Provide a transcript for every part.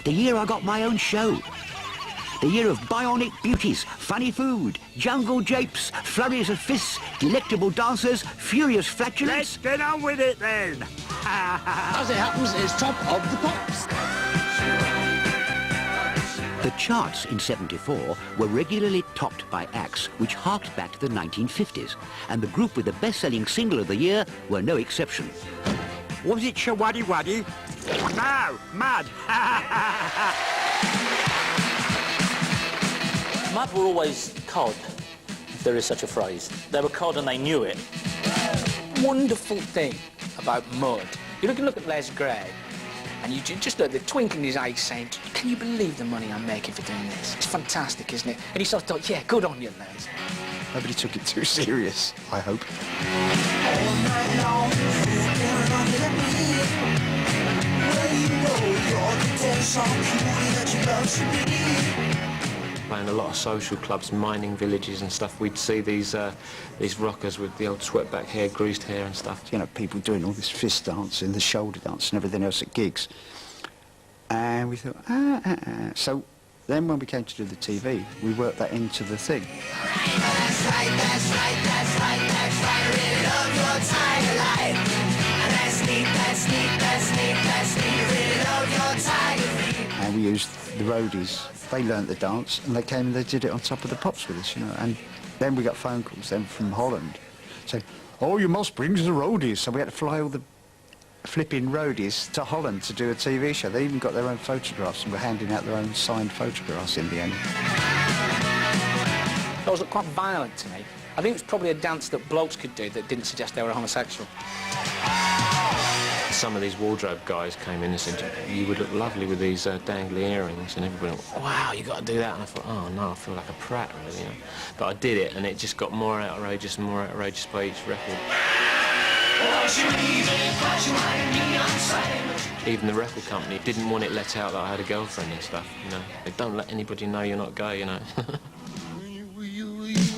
The year I got my own show. The year of bionic beauties, funny food, jungle japes, flurries of fists, delectable dancers, furious flatulence. Let's get on with it then. As it happens, it's top of the pops. The charts in '74 were regularly topped by acts which harked back to the 1950s, and the group with the best-selling single of the year were no exception. Was it Shawaddy Waddy? No, Mud. Mud were always cod, if there is such a phrase. They were cod and they knew it. Wonderful thing about Mud. You can look at Les Gray, and you just look at the twinkle in his eyes saying, can you believe the money I'm making for doing this? It's fantastic, isn't it? And he sort of thought, yeah, good on you, Les. Nobody took it too serious, I hope. Playing a lot of social clubs, mining villages and stuff, we'd see these rockers with the old swept-back hair, greased hair and stuff. You know, people doing all this fist dance and the shoulder dance and everything else at gigs. And we thought, So then when we came to do the TV, we worked that into the thing. That's right, that's right, that's right, that's right. Really love your tiger life. And that's neat, that's neat, that's neat, that's neat. Really love your tiger life. And we used the roadies. They learnt the dance and they came and they did it on Top of the Pops with us, you know. And then we got phone calls then from Holland saying, oh, you must bring the roadies. So we had to fly all the flipping roadies to Holland to do a TV show. They even got their own photographs and were handing out their own signed photographs in the end. That was quite violent to me. I think it was probably a dance that blokes could do that didn't suggest they were homosexual. Some of these wardrobe guys came in and said, you would look lovely with these dangly earrings, and everybody went, wow, you got to do that. And I thought, oh no, I feel like a prat, really, you know. But I did it, and it just got more outrageous and more outrageous by each record. Even the record company didn't want it let out that I had a girlfriend and stuff, you know. They don't let anybody know you're not gay, you know.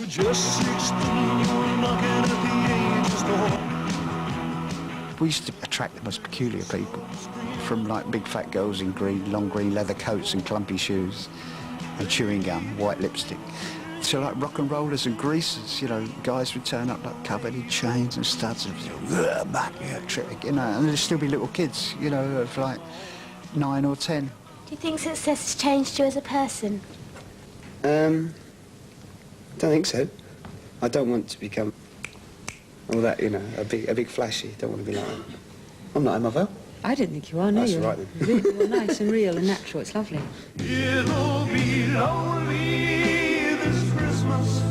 Just 16, you were knocking at the angel's door. We used to attract the most peculiar people, from like big fat girls in green, long green leather coats and clumpy shoes and chewing gum, white lipstick, to like rock and rollers and greasers, you know, guys would turn up like covered in chains and studs and, you know, and there'd still be little kids, you know, of like 9 or 10. Do you think success has changed you as a person? I don't think so. I don't want to become all that, you know, a big flashy. Don't want to be like that. I'm not, am I, Val? I don't think you are, no. That's You're right, then. really nice and real and natural. It's lovely. It'll be lonely this Christmas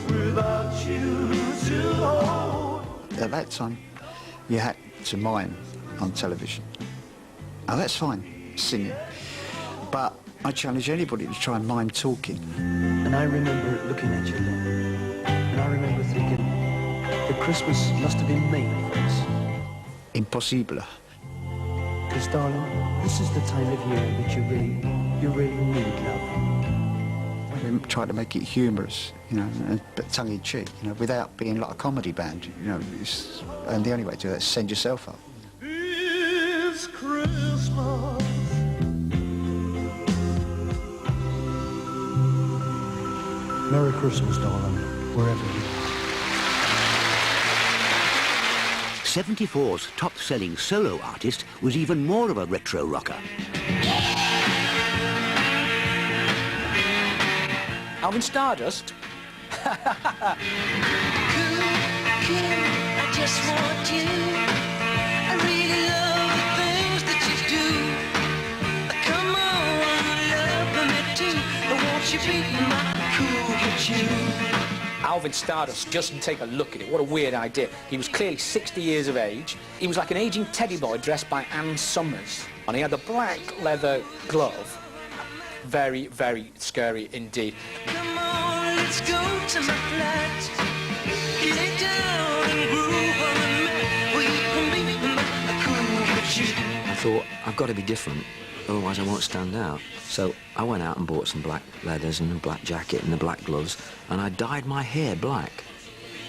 without you to hold. At that time, you had to mime on television. Now, that's fine, singing. But I challenge anybody to try and mime talking. And I remember looking at you then, and I remember thinking, the Christmas must have been made for us. Impossible. Because, darling, this is the time of year that you really need love. We try to make it humorous, you know, but tongue-in-cheek, you know, without being like a comedy band, you know. And the only way to do that is send yourself up. It's Christmas. Merry Christmas, darling, wherever you are. 74's top-selling solo artist was even more of a retro rocker. Alvin Stardust? I just want you. I really love the things that you do. Come on, love me too. Won't you be my cool you? Alvin Stardust, just take a look at it. What a weird idea. He was clearly 60 years of age. He was like an aging teddy boy dressed by Ann Summers. And he had the black leather glove. Very, very scary indeed. Come on, let's go to my flat. Lay down and groove on the mat. We can be my cool you. I thought, I've got to be different, otherwise I won't stand out. So I went out and bought some black leathers and a black jacket and the black gloves, and I dyed my hair black.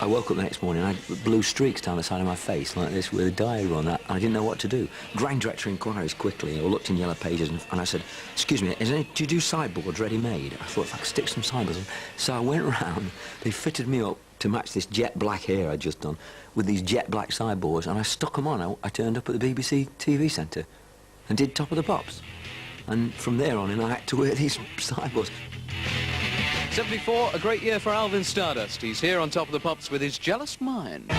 I woke up the next morning, I had blue streaks down the side of my face like this with a diary on that. I didn't know what to do. Rang director inquiries quickly. I looked in Yellow Pages and I said, excuse me, do you do sideboards ready-made? I thought if I could stick some sideboards on. So I went round, they fitted me up to match this jet black hair I'd just done with these jet black sideboards, and I stuck them on. I turned up at the BBC TV Centre and did Top of the Pops. And from there on in, I had to wear these sideboards. 74, a great year for Alvin Stardust. He's here on Top of the Pops with his Jealous Mind.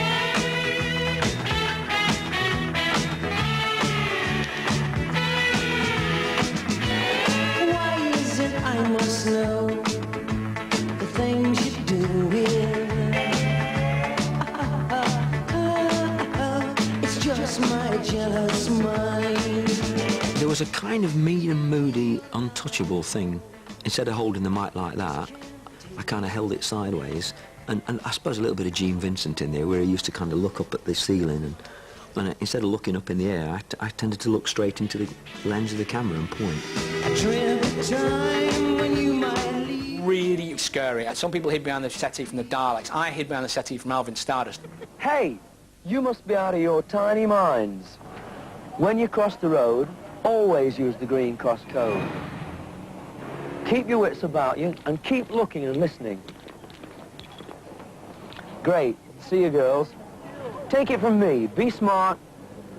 Why is it I must know the things you do here? It's just my jealous mind. There was a kind of mean and moody, untouchable thing. Instead of holding the mic like that, I kind of held it sideways, and I suppose a little bit of Gene Vincent in there, where he used to kind of look up at the ceiling, and instead of looking up in the air, I tended to look straight into the lens of the camera and point. Really scary. Some people hid behind the settee from the Daleks. I hid behind the settee from Alvin Stardust. Hey, you must be out of your tiny minds. When you cross the road, always use the green cross code. Keep your wits about you and keep looking and listening. Great. See you, girls. Take it from me. Be smart.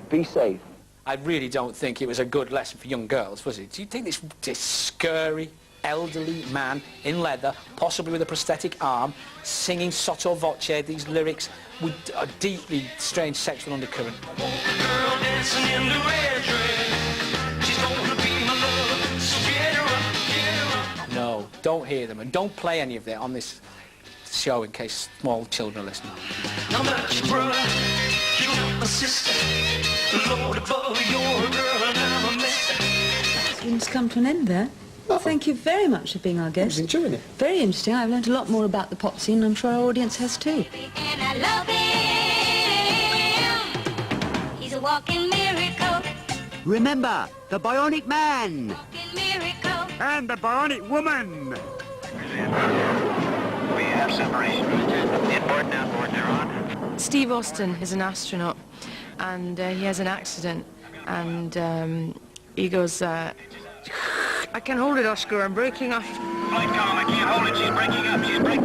Be safe. I really don't think it was a good lesson for young girls, was it? Do you think this scurry, elderly man in leather, possibly with a prosthetic arm, singing sotto voce these lyrics with a deeply strange sexual undercurrent? Girl dancing in the red dress. She's gonna be my lover, so get her up, get her up. No, don't hear them, and don't play any of that on this show in case small children are listening. I'm not your brother, you're not my sister. Lord above, you're a girl and I'm a mister. We must come to an end there. Thank you very much for being our guest. I was enjoying it. Very interesting. I've learned a lot more about the pop scene, and I'm sure our audience has too. And I love him. He's a walking miracle. Remember, the Bionic Man. Walking miracle. And the Bionic Woman. We have separation. Inboard and outboard, they're on. Steve Austin is an astronaut, and he has an accident, and he goes, I can't hold it, Oscar, I'm breaking up. Flight column, I can't hold it, she's breaking up, she's breaking.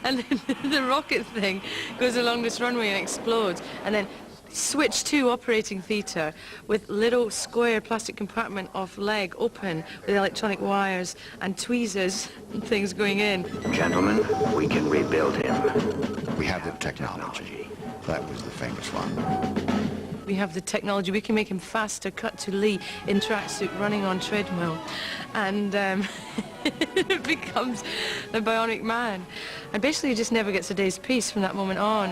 And then the rocket thing goes along this runway and explodes, and then switch to operating theatre with little square plastic compartment of leg open with electronic wires and tweezers and things going in. Gentlemen, we can rebuild him. We have the technology. That was the famous one. We have the technology. We can make him faster, cut to Lee in tracksuit running on treadmill, and it becomes the Bionic Man. And basically he just never gets a day's peace from that moment on.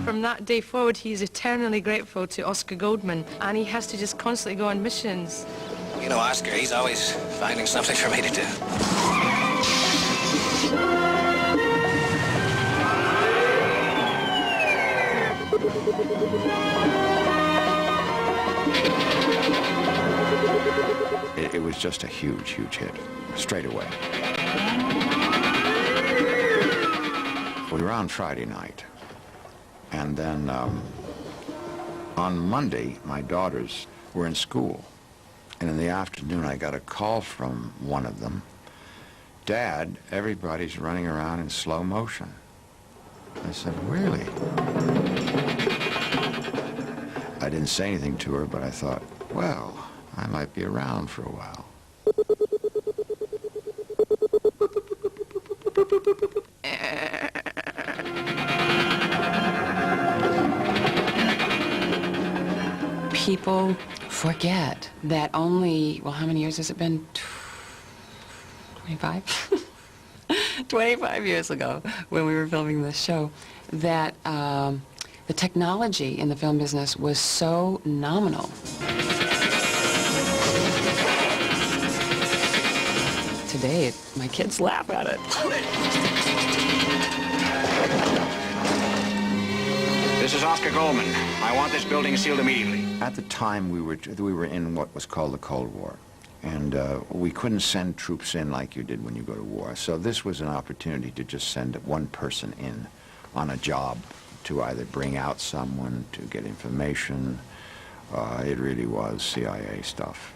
From that day forward, he's eternally grateful to Oscar Goldman, and he has to just constantly go on missions. You know, Oscar, he's always finding something for me to do. It was just a huge, huge hit, straight away. We were on Friday night, and then on Monday, my daughters were in school, and in the afternoon, I got a call from one of them. Dad, everybody's running around in slow motion. I said, really? I didn't say anything to her, but I thought, well, I might be around for a while. People forget that only, well, how many years has it been? 25? 25 years ago, when we were filming this show, that the technology in the film business was so nominal. Today, my kids laugh at it. This is Oscar Goldman. I want this building sealed immediately. At the time, we were in what was called the Cold War. And we couldn't send troops in like you did when you go to war. So this was an opportunity to just send one person in on a job to either bring out someone, to get information. It really was CIA stuff.